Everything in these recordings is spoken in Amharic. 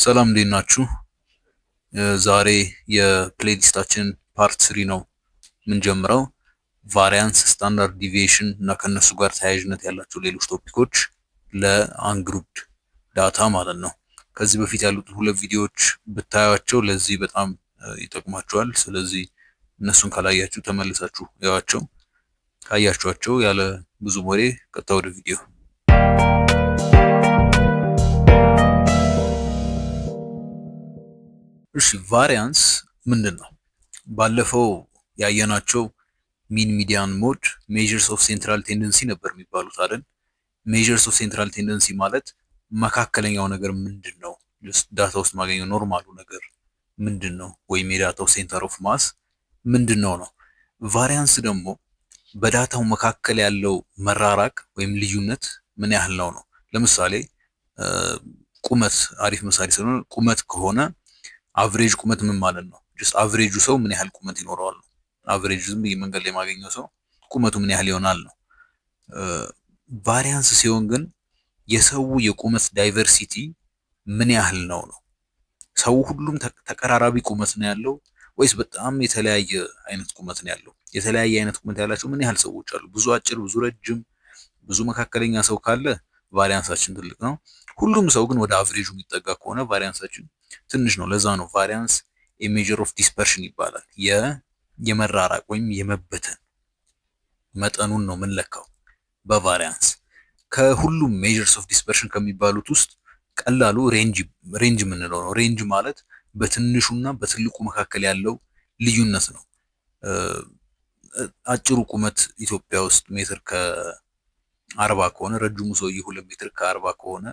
ሰላም እንዴት ናችሁ? ዛሬ የፕሌሊስታችን ፓርት 3 ነው የምንጀምረው። ቫሪያንስ፣ ስታንዳርድ ዲቪዬሽን እና ከነሱ ጋር ተያያዥነት ያላቸው ሌሎች ቶፒኮች ለአንግሩፕድ ዳታ ማለት ነው። ከዚህ በፊት ያሉትን ሁለት ቪዲዮዎች ብታዩቸው ለዚህ በጣም ይጠቅማችኋል። ስለዚህ እነሱን ካላያችሁ ተመልሳችሁ ያዋቸው፣ ካያችኋቸው ያለ ብዙ ወሬ ቀጥታ ወደ ቪዲዮ። እሺ ቫሪያንስ ምንድን ነው? ባለፈው ያየናቸው ሚን፣ ሚዲያን፣ ሞድ፣ ሜዠርስ ኦፍ ሴንትራል ቴንደንሲ ነበር የሚባሉት አይደል? ሜዠርስ ኦፍ ሴንትራል ቴንደንሲ ማለት መካከለኛው ነገር ምንድን ነው? ዳታ ውስጥ ማገኘው ኖርማሉ ነገር ምንድን ነው? ወይም የዳታው ሴንተር ኦፍ ማስ ምንድን ነው ነው። ቫሪያንስ ደግሞ በዳታው መካከል ያለው መራራቅ ወይም ልዩነት ምን ያህል ነው ነው። ለምሳሌ ቁመት አሪፍ ምሳሌ ስለሆነ ቁመት ከሆነ አቨሬጅ ቁመት ምን ማለት ነው? ጀስት አቨሬጁ ሰው ምን ያህል ቁመት ይኖረዋል ነው። አቨሬጅ ዝም ብዬ መንገድ ላይ የማገኘው ሰው ቁመቱ ምን ያህል ይሆናል ነው። ቫሪያንስ ሲሆን ግን የሰው የቁመት ዳይቨርሲቲ ምን ያህል ነው ነው። ሰው ሁሉም ተቀራራቢ ቁመት ነው ያለው ወይስ በጣም የተለያየ አይነት ቁመት ነው ያለው? የተለያየ አይነት ቁመት ያላቸው ምን ያህል ሰዎች አሉ? ብዙ አጭር፣ ብዙ ረጅም፣ ብዙ መካከለኛ ሰው ካለ ቫሪያንሳችን ትልቅ ነው። ሁሉም ሰው ግን ወደ አቨሬጁ የሚጠጋ ከሆነ ቫሪያንሳችን ትንሽ ነው። ለዛ ነው ቫሪያንስ ሜዠር ኦፍ ዲስፐርሽን ይባላል። የመራራቅ ወይም የመበተን መጠኑን ነው የምንለካው በቫሪያንስ። ከሁሉም ሜዠርስ ኦፍ ዲስፐርሽን ከሚባሉት ውስጥ ቀላሉ ሬንጅ የምንለው ነው። ሬንጅ ማለት በትንሹና በትልቁ መካከል ያለው ልዩነት ነው። አጭሩ ቁመት ኢትዮጵያ ውስጥ ሜትር ከ40 ከሆነ ረጅሙ ሰውዬ 2 ሜትር ከ40 ከሆነ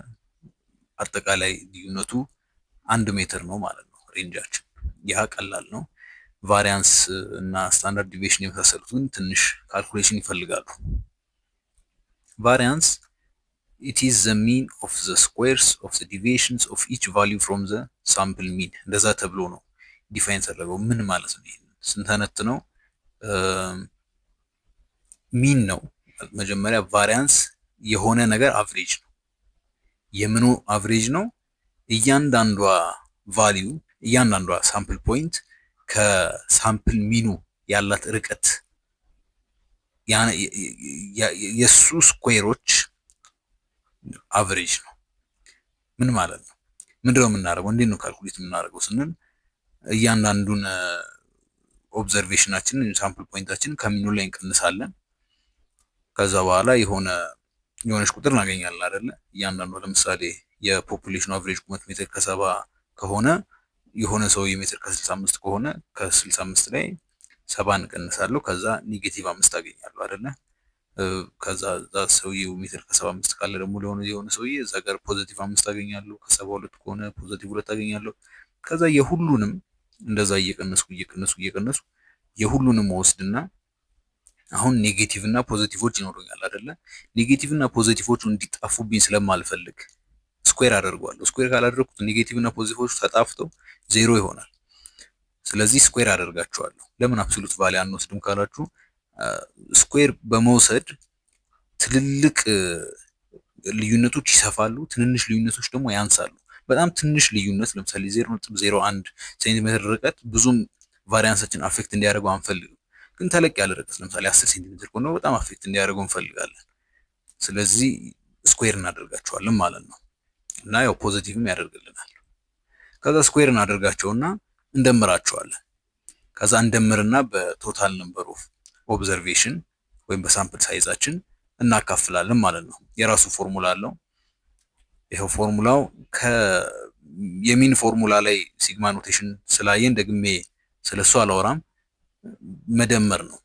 አጠቃላይ ልዩነቱ 1 ሜትር ነው ማለት ነው ሬንጃችን። ያ ቀላል ነው። ቫሪያንስ እና ስታንዳርድ ዲቪዬሽን የመሳሰሉት ግን ትንሽ ካልኩሌሽን ይፈልጋሉ። ቫሪያንስ it is the mean of the squares of the deviations of each value from the sample mean። እንደዛ ተብሎ ነው ዲፋይን ተደረገው። ምን ማለት ነው? ይሄን ስንተነት ነው ሚን ነው። መጀመሪያ ቫሪያንስ የሆነ ነገር አቨሬጅ ነው። የምኑ አቨሬጅ ነው? እያንዳንዷ ቫልዩ እያንዳንዷ ሳምፕል ፖይንት ከሳምፕል ሚኑ ያላት ርቀት የሱ ስኩዌሮች አቨሬጅ ነው። ምን ማለት ነው? ምንድነው የምናደርገው? እንዴት ነው ካልኩሌት የምናደርገው ስንል እያንዳንዱን ኦብዘርቬሽናችንን ሳምፕል ፖይንታችንን ከሚኑ ላይ እንቀንሳለን። ከዛ በኋላ የሆነች ቁጥር እናገኛለን አይደለ? እያንዳንዱ ለምሳሌ የፖፑሌሽኑ አቨሬጅ ቁመት ሜትር ከ70 ከሆነ የሆነ ሰው ሜትር ከ65 ከሆነ ከ65 ላይ 70 እንቀንሳለሁ። ከዛ -5 አገኛለሁ አይደለ? ከዛ ሰውዬው ሜትር ከ75 ካለ ደግሞ የሆነ ሰውዬ እዛ ጋር +5 አገኛለሁ። ከ72 ከሆነ +2 አገኛለሁ። ከዛ የሁሉንም እንደዛ እየቀነስኩ የሁሉንም ወስድና አሁን ኔጌቲቭ እና ፖዚቲቮች ይኖሩኛል አይደለ? ኔጌቲቭ እና ፖዚቲቮቹ እንዲጣፉብኝ ስለማልፈልግ ስኩዌር አደርገዋለሁ። ስኩዌር ካላደረኩት ኔጌቲቭ እና ፖዚቲቮቹ ተጣፍተው ዜሮ ይሆናል። ስለዚህ ስኩዌር አደርጋቸዋለሁ። ለምን አብሶሉት ቫሊ አንወስድም ካላችሁ ስኩዌር በመውሰድ ትልልቅ ልዩነቶች ይሰፋሉ፣ ትንንሽ ልዩነቶች ደግሞ ያንሳሉ። በጣም ትንሽ ልዩነት ለምሳሌ 0.01 ሴንቲሜትር ርቀት ብዙም ቫሪያንሳችን አፌክት እንዲያደርገው አንፈልግም። ግን ተለቅ ያለ ርቀት ለምሳሌ 10 ሴንቲሜትር ከሆነ በጣም አፌክት እንዲያደርገው እንፈልጋለን። ስለዚህ ስኩዌር እናደርጋቸዋለን ማለት ነው። እና ያው ፖዚቲቭም ያደርግልናል። ከዛ ስኩዌር እናደርጋቸውና እንደምራቸዋለን። ከዛ እንደምርና በቶታል ነምበር ኦፍ ኦብዘርቬሽን ወይም በሳምፕል ሳይዛችን እናካፍላለን ማለት ነው። የራሱ ፎርሙላ አለው። ይሄው ፎርሙላው የሚን ፎርሙላ ላይ ሲግማ ኖቴሽን ስላየን ደግሜ ስለሱ አላወራም። መደመር ነው።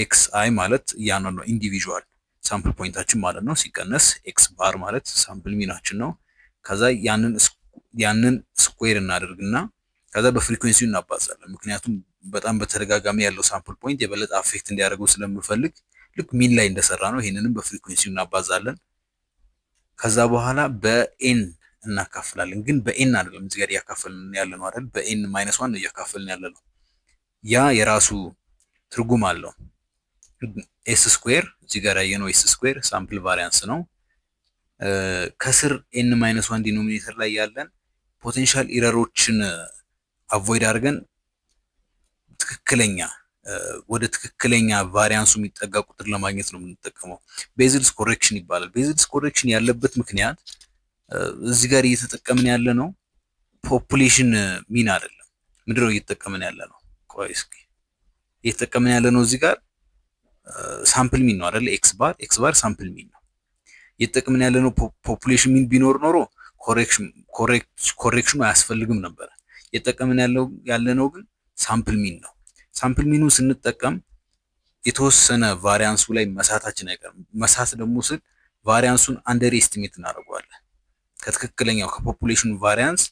ኤክስ አይ ማለት እያንዳንዱ ኢንዲቪዥዋል ሳምፕል ፖይንታችን ማለት ነው ሲቀነስ ኤክስ ባር ማለት ሳምፕል ሚናችን ነው። ከዛ ያንን ስኩዌር እናደርግና ከዛ በፍሪኩዌንሲው እናባዛለን። ምክንያቱም በጣም በተደጋጋሚ ያለው ሳምፕል ፖይንት የበለጠ አፌክት እንዲያደርገው ስለምፈልግ ልክ ሚን ላይ እንደሰራ ነው ይሄንንም በፍሪኩዌንሲው እናባዛለን። ከዛ በኋላ በኤን እናካፍላለን። ግን በኤን አይደለም እዚህ ጋር እያካፈልን ያለ ነው አይደል? በኤን -1 እያካፈልን ያለ ነው። ያ የራሱ ትርጉም አለው። ኤስ ስኩዌር እዚህ ጋር ያየነው ኤስ ስኩዌር ሳምፕል ቫሪያንስ ነው። ከስር ኤን -1 ዲኖሚኔተር ላይ ያለን ፖቴንሻል ኢረሮችን አቮይድ አድርገን ትክክለኛ ወደ ትክክለኛ ቫሪያንሱ የሚጠጋ ቁጥር ለማግኘት ነው የምንጠቀመው። ቤዝልስ ኮሬክሽን ይባላል። ቤዝልስ ኮሬክሽን ያለበት ምክንያት እዚህ ጋር እየተጠቀምን ያለ ነው ፖፑሌሽን ሚን አይደለም። ምንድነው እየተጠቀምን ያለ ነው? ቆይ እስኪ እየተጠቀምን ያለ ነው እዚህ ጋር ሳምፕል ሚን ነው አይደለ? ኤክስ ባር ሳምፕል ሚን ነው እየተጠቀምን ያለ ነው። ፖፑሌሽን ሚን ቢኖር ኖሮ ኮሬክሽኑ አያስፈልግም ነበረ። እየተጠቀምን ያለ ነው ግን ሳምፕል ሚን ነው። ሳምፕል ሚኑን ስንጠቀም የተወሰነ ቫሪያንሱ ላይ መሳታችን አይቀርም። መሳት ደግሞ ስል ቫሪያንሱን አንደር ኤስቲሜት እናደርገዋለን። ከትክክለኛው ከፖፑሌሽኑ ቫሪያንስ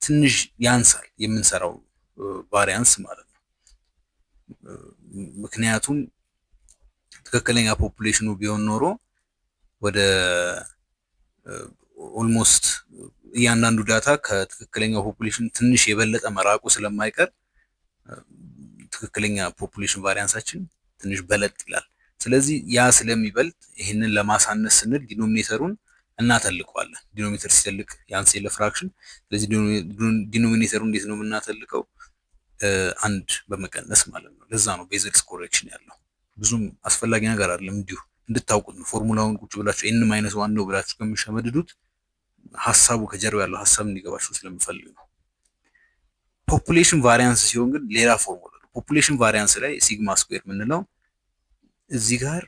ትንሽ ያንሳል የምንሰራው ቫሪያንስ ማለት ነው። ምክንያቱም ትክክለኛ ፖፑሌሽኑ ቢሆን ኖሮ ወደ ኦልሞስት እያንዳንዱ ዳታ ከትክክለኛው ፖፑሌሽን ትንሽ የበለጠ መራቁ ስለማይቀር ትክክለኛ ፖፑሌሽን ቫሪያንሳችን ትንሽ በለጥ ይላል። ስለዚህ ያ ስለሚበልጥ ይህንን ለማሳነስ ስንል ዲኖሚኔተሩን እናተልቀዋለን። ዲኖሚኔተር ሲተልቅ ያንስ የለ ፍራክሽን። ስለዚህ ዲኖሚኔተሩ እንዴት ነው የምናተልቀው? አንድ በመቀነስ ማለት ነው። ለዛ ነው ቤዝልስ ኮሬክሽን ያለው። ብዙም አስፈላጊ ነገር አይደለም፣ እንዲሁ እንድታውቁት ነው። ፎርሙላውን ቁጭ ብላችሁ ኤን ማይነስ ዋን ነው ብላችሁ ከሚሸመድዱት ሀሳቡ ከጀርባ ያለው ሀሳብ እንዲገባችሁ ስለምፈልግ ነው። ፖፑሌሽን ቫሪያንስ ሲሆን ግን ሌላ ፎርሙላ ነው። ፖፑሌሽን ቫሪያንስ ላይ ሲግማ ስኩዌር የምንለው እዚህ ጋር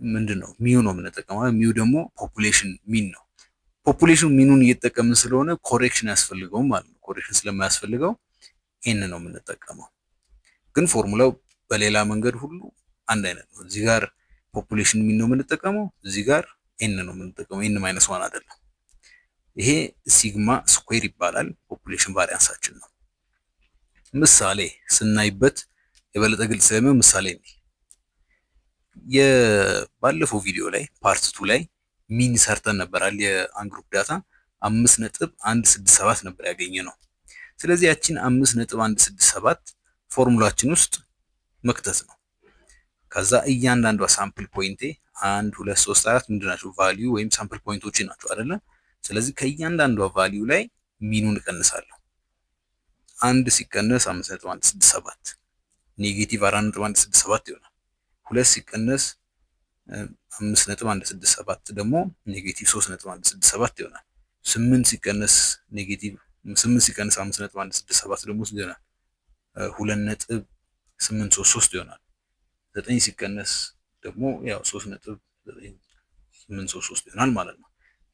ምንድን ነው ሚው ነው የምንጠቀመው። ሚው ደግሞ ፖፑሌሽን ሚን ነው። ፖፑሌሽን ሚኑን እየተጠቀምን ስለሆነ ኮሬክሽን ያስፈልገው ማለት ነው። ኮሬክሽን ስለማያስፈልገው ኤን ነው የምንጠቀመው። ግን ፎርሙላው በሌላ መንገድ ሁሉ አንድ አይነት ነው። እዚህ ጋር ፖፑሌሽን ሚን ነው የምንጠቀመው፣ እዚህ ጋር ኤን ነው የምንጠቀመው። ኤን ማይነስ ዋን አይደለም። ይሄ ሲግማ ስኩዌር ይባላል። ፖፑሌሽን ቫሪያንሳችን ነው። ምሳሌ ስናይበት የበለጠ ግልጽ ስለሚሆን ምሳሌ ነው። የባለፈው ቪዲዮ ላይ ፓርት 2 ላይ ሚን ሰርተን ነበራል። የአንድ ግሩፕ ዳታ 5.167 ነበር ያገኘ ነው። ስለዚህ ያችን 5.167 ፎርሙላችን ውስጥ መክተት ነው። ከዛ እያንዳንዷ ሳምፕል ፖይንቴ 1 2 3 4 ምንድናቸው? ቫልዩ ወይም ሳምፕል ፖይንቶች ናቸው አይደለ? ስለዚህ ከእያንዳንዷ ቫልዩ ላይ ሚኑን እቀንሳለሁ። 1 ሲቀነስ 5.167 ኔጌቲቭ 4.167 ይሆናል። 2 ሲቀነስ 5.167 ደግሞ ኔጌቲቭ 3.167 ይሆናል። 8 ሲቀነስ ኔጌቲቭ 8 ሲቀነስ 5.167 ደግሞ ስንት ይሆናል? 2.833 ይሆናል። 9 ሲቀነስ ደግሞ ያው 3.933 ይሆናል ማለት ነው።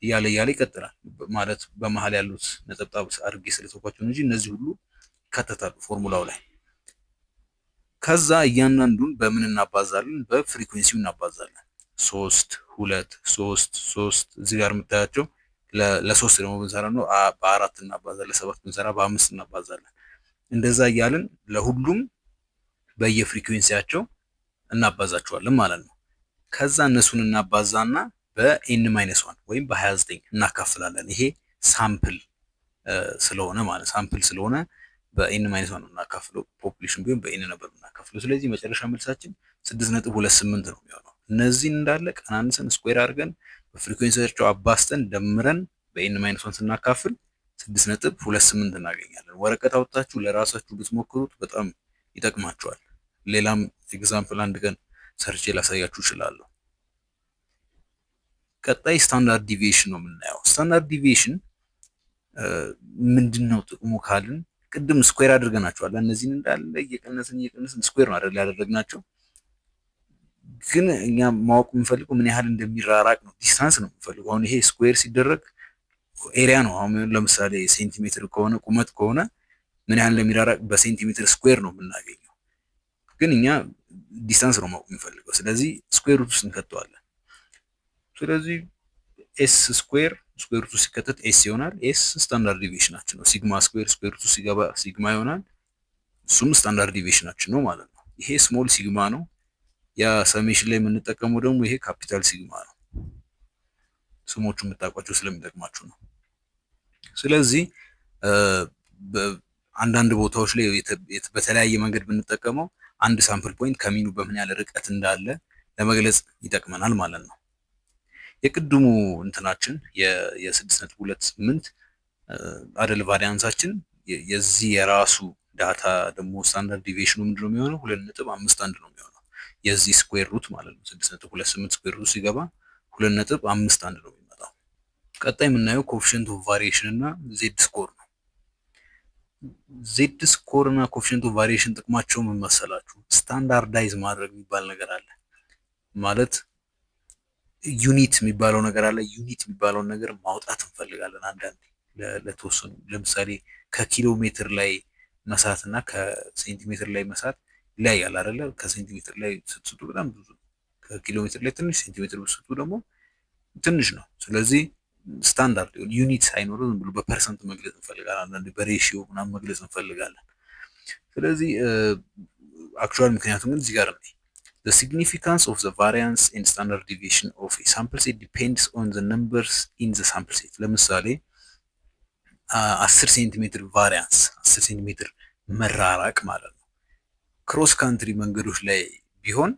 እያለ ይቀጥላል። ማለት በመሃል ያሉት ነጠብጣብ አድርጌ ስለተኳቸው እንጂ እነዚህ ሁሉ ይካተታሉ ፎርሙላው ላይ። ከዛ እያንዳንዱን በምን እናባዛለን? በፍሪኩዌንሲው እናባዛለን። 3 2 3 3 እዚህ ጋር የምታያቸው ለ3 ደግሞ ብንሰራ ነው በ4 እናባዛለን፣ ለ7 ብንሰራ በ5 እናባዛለን። እንደዛ እያልን ለሁሉም በየፍሪኩዌንሲያቸው እናባዛቸዋለን ማለት ነው። ከዛ እነሱን እናባዛና በኤን ማይነስ 1 ወይም በ29 እናካፍላለን። ይሄ ሳምፕል ስለሆነ ማለት ሳምፕል ስለሆነ በኤን ማይነስ 1 ነው እናካፍለው። ፖፑሌሽን ቢሆን በኤን ነበር እናካፍለው። ስለዚህ መጨረሻ መልሳችን 6.28 ነው የሚሆነው። እነዚህን እንዳለ ቀናንሰን ስኩዌር አድርገን በፍሪኩዌንሲያቸው አባስተን ደምረን በኤን ማይነስ 1 ስናካፍል 6.28 እናገኛለን። ወረቀት አውጥታችሁ ለራሳችሁ ብትሞክሩት በጣም ይጠቅማችኋል። ሌላም ኤግዛምፕል አንድ ቀን ሰርቼ ላሳያችሁ እችላለሁ። ቀጣይ ስታንዳርድ ዲቪዬሽን ነው የምናየው። ስታንዳርድ ዲቪዬሽን ምንድነው ጥቅሙ ካልን ቅድም ስኩዌር አድርገናቸዋል። እነዚህን እንዳለ እየቀነስን ስኩዌር ነው አይደል ያደረግናቸው። ግን እኛ ማወቅ የምንፈልገው ምን ያህል እንደሚራራቅ ነው፣ ዲስታንስ ነው የምንፈልገው። አሁን ይሄ ስኩዌር ሲደረግ ኤሪያ ነው። አሁን ለምሳሌ ሴንቲሜትር ከሆነ ቁመት ከሆነ ምን ያህል እንደሚራራቅ በሴንቲሜትር ስኩዌር ነው የምናገኘው። ግን እኛ ዲስታንስ ነው ማወቅ የምንፈልገው። ስለዚህ ስኩዌር ሩት ውስጥ እንከተዋለን። ስለዚህ ኤስ ስኩዌር ሩት ውስጥ ሲከተት ኤስ ይሆናል። ኤስ ስታንዳርድ ዲቪዬሽናችን ነው። ሲግማ ስኩዌር ሩት ውስጥ ሲገባ ሲግማ ይሆናል። እሱም ስታንዳርድ ዲቪዬሽናችን ነው ማለት ነው። ይሄ ስሞል ሲግማ ነው። ያ ሰሜሽን ላይ የምንጠቀመው ደግሞ ይሄ ካፒታል ሲግማ ነው። ስሞቹ የምታውቋቸው ስለሚጠቅማችሁ ነው። ስለዚህ አንዳንድ ቦታዎች ላይ በተለያየ መንገድ ብንጠቀመው አንድ ሳምፕል ፖይንት ከሚኑ በምን ያህል ርቀት እንዳለ ለመግለጽ ይጠቅመናል ማለት ነው። የቅድሙ እንትናችን የ6.28 አደል ቫሪያንሳችን የዚህ የራሱ ዳታ ደግሞ ስታንዳርድ ዲቪዬሽኑ ምንድነው የሚሆነው? 2.51 ነው የሚሆነው የዚህ ስኩዌር ሩት ማለት ነው። 6.28 ስኩዌር ሩት ሲገባ 2.51 ነው የሚመጣው። ቀጣይ የምናየው ኮኤፊሽንት ኦፍ ቫሪዬሽን እና ዜድ ስኮር ነው። ዜድ ስኮር እና ኮኤፊሽንት ኦፍ ቫሪዬሽን ጥቅማቸው ምን መሰላችሁ? ስታንዳርዳይዝ ማድረግ የሚባል ነገር አለ። ማለት ዩኒት የሚባለው ነገር አለ። ዩኒት የሚባለውን ነገር ማውጣት እንፈልጋለን አንዳንዴ ለተወሰኑ ለምሳሌ ከኪሎ ሜትር ላይ መሳት እና ከሴንቲሜትር ላይ መሳት ይለያያል አይደለ? ከሴንቲሜትር ላይ ስትስቱ በጣም ብዙ ነው። ከኪሎ ሜትር ላይ ትንሽ፣ ሴንቲሜትር ብትስቱ ደግሞ ትንሽ ነው። ስለዚህ ስታንዳርድ ዩኒት ሳይኖረው ዝም ብሎ በፐርሰንት መግለጽ እንፈልጋለን። አንዳንዴ በሬሽዮ ምናምን መግለጽ እንፈልጋለን። ስለዚህ አክቹዋል ምክንያቱም ግን እዚህ ጋር ነው። The significance of the variance in standard deviation of a sample set depends on the numbers in the sample set። ለምሳሌ 10 ሴንቲሜትር ቫሪያንስ 10 ሴንቲሜትር መራራቅ ማለት ነው። ክሮስ ካንትሪ መንገዶች ላይ ቢሆን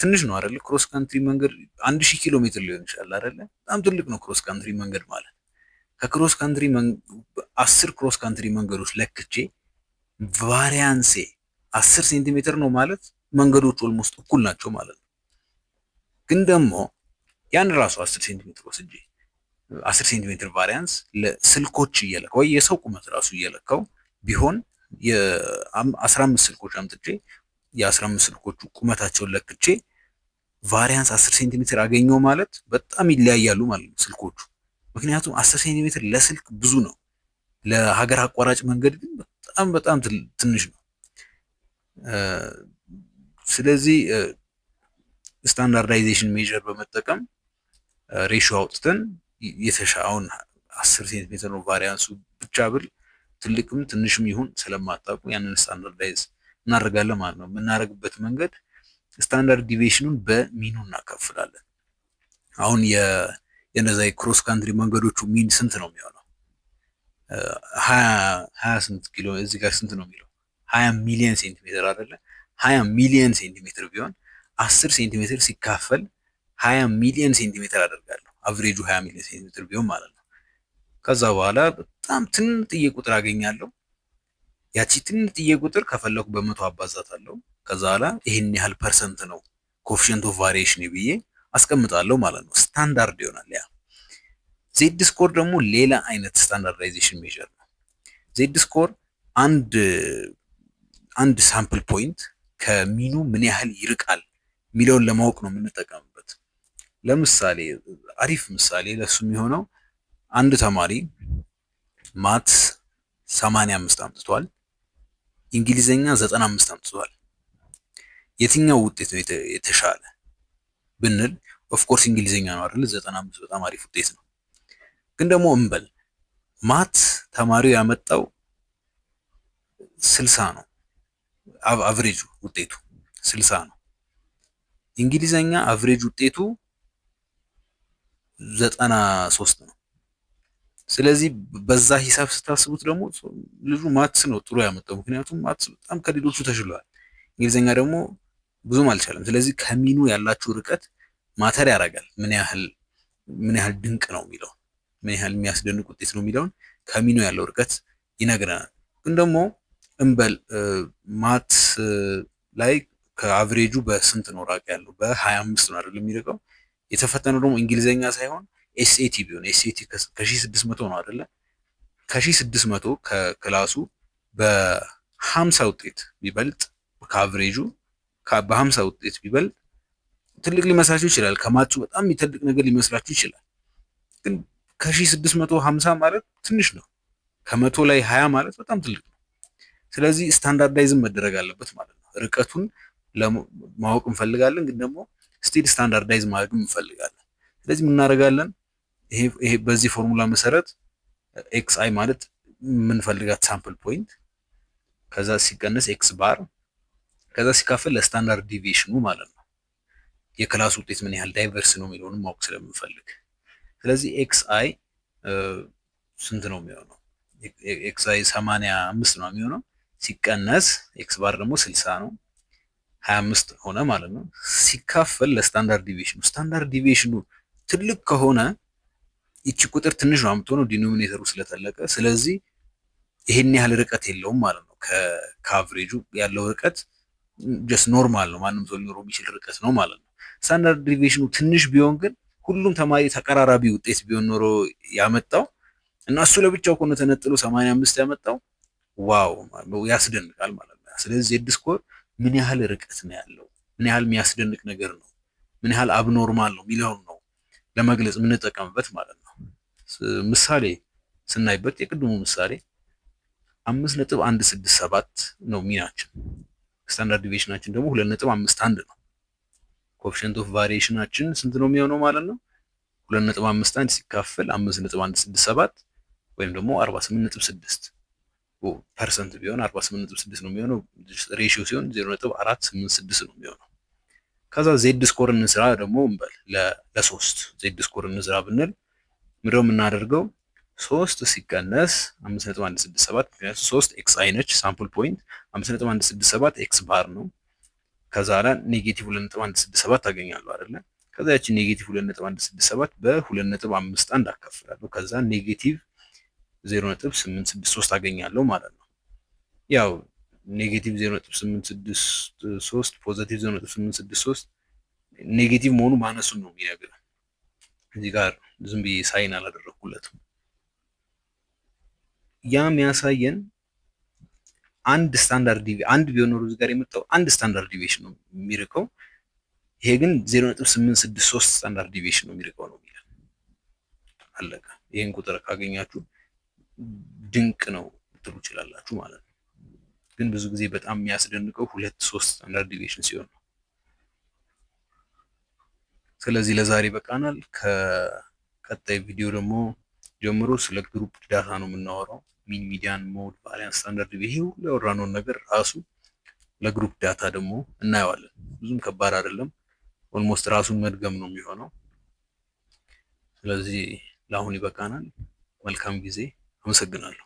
ትንሽ ነው አይደለ? ክሮስ ካንትሪ መንገድ 1000 ኪሎ ሜትር ሊሆን ይችላል አይደለ? በጣም ትልቅ ነው ክሮስ ካንትሪ መንገድ ማለት። ከክሮስ ካንትሪ 10 ክሮስ ካንትሪ መንገዶች ለክቼ ቫሪያንሴ 10 ሴንቲሜትር ነው ማለት መንገዶች ኦልሞስት እኩል ናቸው ማለት ነው። ግን ደግሞ ያን ራሱ 10 ሴንቲሜትር ወስጄ 10 ሴንቲሜትር ቫሪያንስ ለስልኮች እየለካው ወይ የሰው ቁመት ራሱ እየለካው ቢሆን የ15 ስልኮች አምጥቼ የ15 ስልኮቹ ቁመታቸውን ለክቼ ቫሪያንስ 10 ሴንቲሜትር አገኘው ማለት በጣም ይለያያሉ ማለት ነው ስልኮቹ። ምክንያቱም 10 ሴንቲሜትር ለስልክ ብዙ ነው፣ ለሀገር አቋራጭ መንገድ ግን በጣም በጣም ትንሽ ነው። ስለዚህ ስታንዳርዳይዜሽን ሜዥር በመጠቀም ሬሾ አውጥተን የተሻውን 10 ሴንቲሜትር ነው ቫሪያንሱ ብቻ ብል ትልቅም ትንሽም ይሁን ስለማታውቁ ያንን ስታንዳርዳይዝ እናደርጋለን ማለት ነው። የምናደርግበት መንገድ ስታንዳርድ ዲቪዬሽኑን በሚኑ እናካፍላለን። አሁን የነዛ የክሮስ ካንትሪ መንገዶቹ ሚን ስንት ነው የሚሆነው? 20 ስንት ኪሎ እዚህ ጋር ስንት ነው የሚለው 20 ሚሊዮን ሴንቲሜትር አይደለ? 20 ሚሊዮን ሴንቲሜትር ቢሆን 10 ሴንቲሜትር ሲካፈል 20 ሚሊዮን ሴንቲሜትር አደርጋለሁ። አቨሬጁ 20 ሚሊዮን ሴንቲሜትር ቢሆን ማለት ነው። ከዛ በኋላ በጣም ትንጥዬ ቁጥር አገኛለሁ። ያቺ ትንጥዬ ቁጥር ከፈለኩ በመቶ አባዛታለሁ። ከዛ በኋላ ይሄን ያህል ፐርሰንት ነው ኮኤፊሽንት ኦፍ ቫሪዬሽን ብዬ አስቀምጣለሁ ማለት ነው። ስታንዳርድ ይሆናል ያ። ዜድ ስኮር ደግሞ ሌላ አይነት ስታንዳርዳይዜሽን ሜዥር ነው። ዜድ ስኮር አንድ ሳምፕል ፖይንት ከሚኑ ምን ያህል ይርቃል የሚለውን ለማወቅ ነው የምንጠቀምበት። ለምሳሌ አሪፍ ምሳሌ ለሱ የሚሆነው አንድ ተማሪ ማት 85 አምጥቷል፣ እንግሊዘኛ 95 አምጥቷል። የትኛው ውጤት ነው የተሻለ ብንል ኦፍኮርስ እንግሊዘኛ ነው አይደል? 95 በጣም አሪፍ ውጤት ነው። ግን ደግሞ እንበል ማት ተማሪው ያመጣው 60 ነው፣ አቨሬጅ ውጤቱ 60 ነው። እንግሊዘኛ አቨሬጅ ውጤቱ 93 ነው። ስለዚህ በዛ ሂሳብ ስታስቡት ደግሞ ልጁ ማትስ ነው ጥሩ ያመጣው፣ ምክንያቱም ማትስ በጣም ከሌሎቹ ተሽሏል። እንግሊዘኛ ደግሞ ብዙም አልቻለም። ስለዚህ ከሚኑ ያላችሁ ርቀት ማተር ያደርጋል። ምን ያህል ድንቅ ነው የሚለው ምን ያህል የሚያስደንቅ ውጤት ነው የሚለውን ከሚኑ ያለው ርቀት ይነግረናል። ግን ደግሞ እንበል ማትስ ላይ ከአቨሬጁ በስንት ነው ራቅ ያለው? በ25 ነው አይደል የሚርቀው። የተፈተነው ደግሞ እንግሊዘኛ ሳይሆን ኤስኤቲ ቢሆን ኤስኤቲ ከ1600 ነው አይደለ? ከ1600 ከክላሱ በ50 ውጤት ቢበልጥ ከአቨሬጁ በ50 ውጤት ቢበልጥ ትልቅ ሊመስላችሁ ይችላል። ከማቱ በጣም የሚተልቅ ነገር ሊመስላችሁ ይችላል። ግን ከ1650 ማለት ትንሽ ነው። ከመቶ ላይ 20 ማለት በጣም ትልቅ ነው። ስለዚህ ስታንዳርዳይዝም መደረግ አለበት ማለት ነው። ርቀቱን ለማወቅ እንፈልጋለን፣ ግን ደግሞ ስቲል ስታንዳርዳይዝ ማድረግም እንፈልጋለን። ስለዚህ ምን እናደርጋለን? ይሄ በዚህ ፎርሙላ መሰረት ኤክስ አይ ማለት የምንፈልጋት ሳምፕል ፖይንት ከዛ ሲቀነስ ኤክስ ባር ከዛ ሲካፈል ለስታንዳርድ ዲቪዬሽኑ ማለት ነው። የክላስ ውጤት ምን ያህል ዳይቨርስ ነው የሚለውንም ማወቅ ስለምንፈልግ፣ ስለዚህ ኤክስ አይ ስንት ነው የሚሆነው? ኤክስ አይ 85 ነው የሚሆነው ሲቀነስ ኤክስ ባር ደግሞ 60 ነው 25 ሆነ ማለት ነው። ሲካፈል ለስታንዳርድ ዲቪዬሽኑ ስታንዳርድ ዲቪዬሽኑ ትልቅ ከሆነ ይቺ ቁጥር ትንሽ ነው የምትሆነው ዲኖሚኔተሩ ስለተለቀ። ስለዚህ ይሄን ያህል ርቀት የለውም ማለት ነው። ከአቭሬጁ ያለው ርቀት ጀስት ኖርማል ነው፣ ማንም ሰው ሊኖረው የሚችል ርቀት ነው ማለት ነው። ስታንዳርድ ዲቪዬሽኑ ትንሽ ቢሆን ግን ሁሉም ተማሪ ተቀራራቢ ውጤት ቢሆን ኖሮ ያመጣው እና እሱ ለብቻው ከሆነ ተነጥሎ 85 ያመጣው ዋው ያስደንቃል ማለት ነው። ስለዚህ ዜድ ስኮር ምን ያህል ርቀት ነው ያለው፣ ምን ያህል የሚያስደንቅ ነገር ነው፣ ምን ያህል አብኖርማል ነው የሚለውን ነው ለመግለጽ የምንጠቀምበት ማለት ነው። ምሳሌ ስናይበት የቅድሙ ምሳሌ 5.167 ነው ሚናችን፣ ስታንዳርድ ዲቪዬሽናችን ደግሞ 2.51 ነው። ኮኤፊሽንት ኦፍ ቫሪዬሽናችን ስንት ነው የሚሆነው ማለት ነው? 2.51 ሲካፈል 5.167 ወይም ደግሞ 48.6 ፐርሰንት ቢሆን 48.6 ነው የሚሆነው። ሬሽዮ ሲሆን 0.486 ነው የሚሆነው። ከዛ ዜድ ስኮር እንስራ ደግሞ እንበል ለሶስት ዜድ ስኮር እንስራ ብንል ምንድነው የምናደርገው? 3 ሲቀነስ 5.167 ምክንያቱም 3 ኤክስ አይ ነች ሳምፕል ፖይንት 5.167 ኤክስ ባር ነው። ከዛ ላይ ኔጌቲቭ 2.167 ታገኛለሁ አይደለ? ከዛ ያቺ ኔጌቲቭ 2.167 በ2.51 አካፍላለሁ። ከዛ ኔጌቲቭ 0.863 አገኛለሁ ማለት ነው። ያው ኔጌቲቭ 0.863 ፖዚቲቭ 0.863 ኔጌቲቭ መሆኑ ማነሱን ነው የሚነግረን። እዚህ ጋር ዝም ብዬ ሳይን አላደረኩለትም። ያ የሚያሳየን አንድ ስታንዳርድ አንድ ቢሆን ኖሮ እዚህ ጋር የመጣው አንድ ስታንዳርድ ዲቪዬሽን ነው የሚርቀው። ይሄ ግን 0.863 ስታንዳርድ ዲቪዬሽን ነው የሚርቀው ነው የሚለው። አለቀ። ይሄን ቁጥር ካገኛችሁ ድንቅ ነው ልትሉ ይችላላችሁ ማለት ነው። ግን ብዙ ጊዜ በጣም የሚያስደንቀው 2-3 ስታንዳርድ ዲቪዬሽን ሲሆን ነው። ስለዚህ ለዛሬ በቃናል። ከቀጣይ ቪዲዮ ደግሞ ጀምሮ ስለ ግሩፕ ዳታ ነው የምናወራው። ሚን፣ ሚዲያን፣ ሞድ፣ ቫሪያንስ፣ ስታንዳርድ ይሄ ሁሉ ያወራነውን ነገር ራሱ ለግሩፕ ዳታ ደግሞ እናየዋለን። ብዙም ከባድ አይደለም። ኦልሞስት ራሱን መድገም ነው የሚሆነው። ስለዚህ ለአሁን ይበቃናል። መልካም ጊዜ። አመሰግናለሁ።